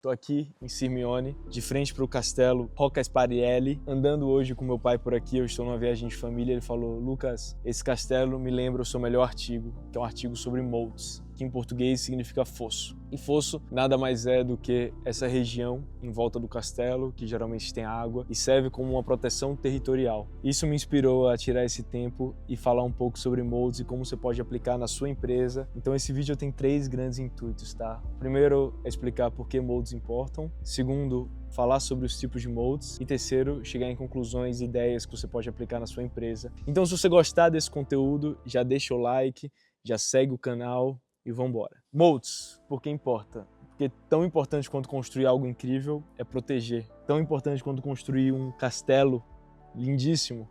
Estou aqui em Sirmione, de frente para o castelo Rocca Sparielli. Andando hoje com meu pai por aqui, eu estou numa viagem de família, ele falou: Lucas, esse castelo me lembra o seu melhor artigo, que é um artigo sobre moats, que em português significa fosso. E fosso nada mais é do que essa região em volta do castelo, que geralmente tem água, e serve como uma proteção territorial. Isso me inspirou a tirar esse tempo e falar um pouco sobre moats e como você pode aplicar na sua empresa. Então esse vídeo tem 3 grandes intuitos, tá? Primeiro é explicar por que moats importam. Segundo, falar sobre os tipos de moats. E terceiro, chegar em conclusões e ideias que você pode aplicar na sua empresa. Então se você gostar desse conteúdo, já deixa o like, já segue o canal e vamos embora. Moats, por que importa? Porque tão importante quanto construir algo incrível é proteger. Tão importante quanto construir um castelo lindíssimo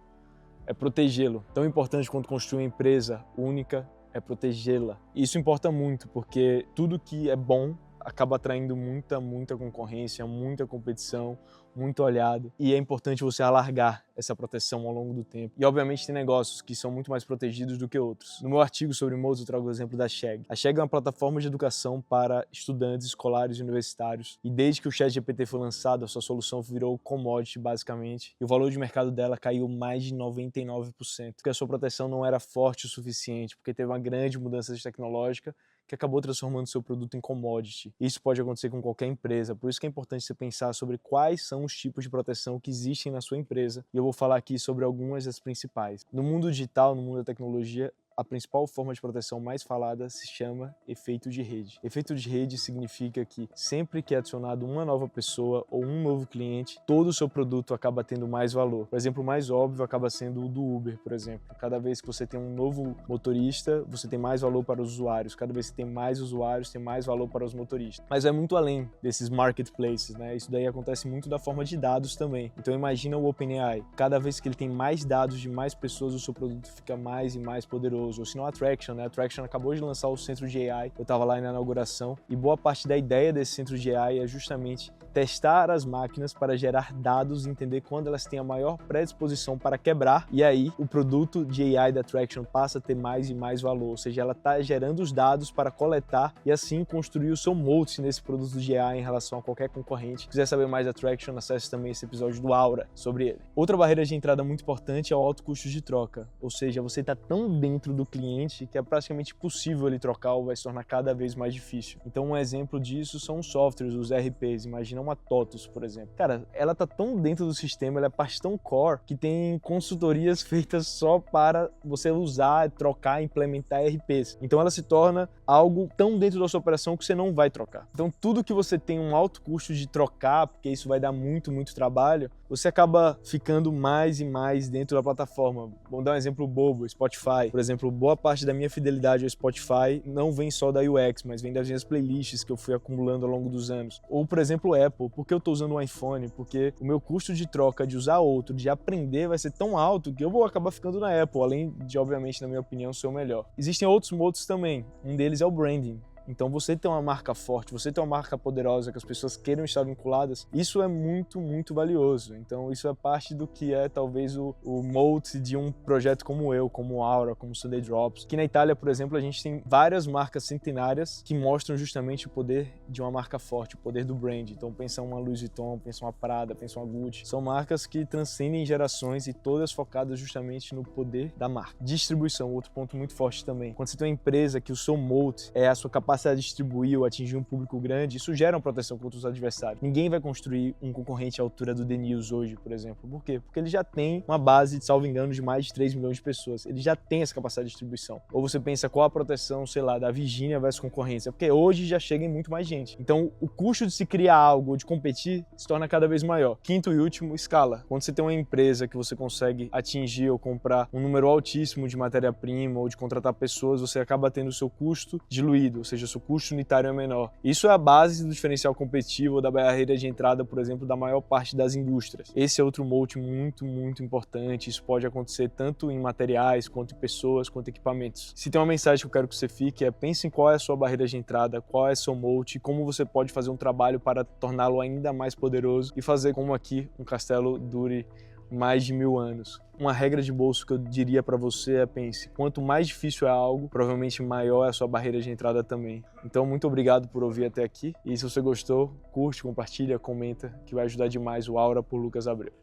é protegê-lo. Tão importante quanto construir uma empresa única é protegê-la. Isso importa muito, porque tudo que é bom acaba atraindo muita concorrência, muita competição, muito olhado, e é importante você alargar essa proteção ao longo do tempo. E obviamente tem negócios que são muito mais protegidos do que outros. No meu artigo sobre moats eu trago o exemplo da Chegg. A Chegg é uma plataforma de educação para estudantes escolares e universitários, e desde que o ChatGPT foi lançado, a sua solução virou commodity basicamente, e o valor de mercado dela caiu mais de 99%, porque a sua proteção não era forte o suficiente, porque teve uma grande mudança tecnológica que acabou transformando seu produto em commodity. Isso pode acontecer com qualquer empresa, por isso que é importante você pensar sobre quais são os tipos de proteção que existem na sua empresa, e eu vou falar aqui sobre algumas das principais. No mundo digital, no mundo da tecnologia, a principal forma de proteção mais falada se chama efeito de rede. Efeito de rede significa que sempre que é adicionado uma nova pessoa ou um novo cliente, todo o seu produto acaba tendo mais valor. O exemplo mais óbvio acaba sendo o do Uber, por exemplo. Cada vez que você tem um novo motorista, você tem mais valor para os usuários. Cada vez que tem mais usuários, tem mais valor para os motoristas. Mas é muito além desses marketplaces, né? Isso daí acontece muito da forma de dados também. Então imagina o OpenAI. Cada vez que ele tem mais dados de mais pessoas, o seu produto fica mais e mais poderoso. Ou se não a Traction, né? A Traction acabou de lançar o centro de AI, eu estava lá na inauguração, e boa parte da ideia desse centro de AI é justamente testar as máquinas para gerar dados e entender quando elas têm a maior predisposição para quebrar, e aí o produto de AI da Traction passa a ter mais e mais valor, ou seja, ela está gerando os dados para coletar e assim construir o seu moat nesse produto de AI em relação a qualquer concorrente. Se quiser saber mais da Traction, acesse também esse episódio do Aura sobre ele. Outra barreira de entrada muito importante é o alto custo de troca, ou seja, você está tão dentro do cliente que é praticamente impossível ele trocar ou vai se tornar cada vez mais difícil. Então um exemplo disso são os softwares, os RPs. Imagina uma TOTUS, por exemplo. Cara, ela tá tão dentro do sistema, ela é parte tão core que tem consultorias feitas só para você usar, trocar, implementar RPs. Então ela se torna algo tão dentro da sua operação que você não vai trocar. Então tudo que você tem um alto custo de trocar, porque isso vai dar muito trabalho, você acaba ficando mais e mais dentro da plataforma. Vamos dar um exemplo bobo, Spotify. Por exemplo, boa parte da minha fidelidade ao Spotify não vem só da UX, mas vem das minhas playlists que eu fui acumulando ao longo dos anos. Ou, por exemplo, Apple. Por que eu estou usando um iPhone? Porque o meu custo de troca, de usar outro, de aprender, vai ser tão alto que eu vou acabar ficando na Apple, além de, obviamente, na minha opinião, ser o melhor. Existem outros modos também. Um deles é o branding. Então você ter uma marca forte, você ter uma marca poderosa, que as pessoas queiram estar vinculadas, isso é muito valioso. Então isso é parte do que é talvez o moat de um projeto como eu, como o Aura, como o Sunday Drops. Aqui na Itália, por exemplo, a gente tem várias marcas centenárias que mostram justamente o poder de uma marca forte, o poder do brand. Então pensa uma Louis Vuitton, pensa uma Prada, pensa uma Gucci. São marcas que transcendem gerações e todas focadas justamente no poder da marca. Distribuição, outro ponto muito forte também. Quando você tem uma empresa que o seu moat é a sua capacidade a distribuir ou atingir um público grande, isso gera uma proteção contra os adversários. Ninguém vai construir um concorrente à altura do The News hoje, por exemplo. Por quê? Porque ele já tem uma base, salvo engano, de mais de 3 milhões de pessoas. Ele já tem essa capacidade de distribuição. Ou você pensa qual a proteção, sei lá, da Virgínia versus concorrência, porque hoje já chega em muito mais gente. Então, o custo de se criar algo ou de competir se torna cada vez maior. Quinto e último, escala. Quando você tem uma empresa que você consegue atingir ou comprar um número altíssimo de matéria-prima ou de contratar pessoas, você acaba tendo o seu custo diluído, ou seja, seu custo unitário é menor. Isso é a base do diferencial competitivo ou da barreira de entrada, por exemplo, da maior parte das indústrias. Esse é outro moat muito importante. Isso pode acontecer tanto em materiais, quanto em pessoas, quanto em equipamentos. Se tem uma mensagem que eu quero que você fique, pense em qual é a sua barreira de entrada, qual é o seu moat, e como você pode fazer um trabalho para torná-lo ainda mais poderoso e fazer como aqui um castelo dure mais de 1000 anos. Uma regra de bolso que eu diria para você é: pense, quanto mais difícil é algo, provavelmente maior é a sua barreira de entrada também. Então, muito obrigado por ouvir até aqui. E se você gostou, curte, compartilha, comenta, que vai ajudar demais o Aura por Lucas Abreu.